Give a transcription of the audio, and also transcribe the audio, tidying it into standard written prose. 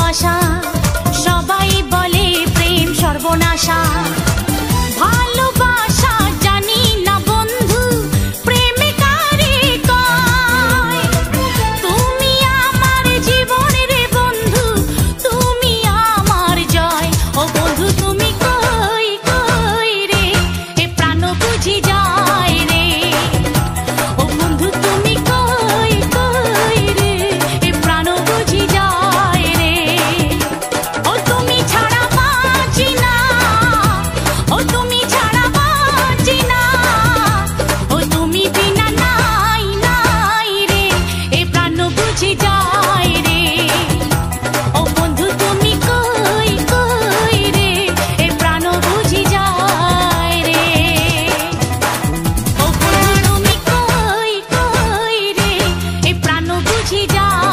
ভালোবাসা সবাই বলে প্রেম সর্বনাশা ভালোবাসা জানি না বন্ধু প্রেমে কারে কয় তুমি আমার জীবনের বন্ধু তুমি আমার জয় ও বন্ধু তুমি কই কই রে এ প্রাণ বুঝি যায় রে ও বন্ধু তুমি কই কই রে এ প্রাণ বুঝি যায় রে ও তুমি ছাড়া বাঁচি না ও তুমি ছাড়া বাঁচি না ও তুমি বিনা নাই নাই রে এ প্রাণ বুঝি যায় রে ও বন্ধু তুমি কই কই রে এ প্রাণ বুঝি যায় রে ও বন্ধু তুমি কই কই রে এ প্রাণ বুঝি যায়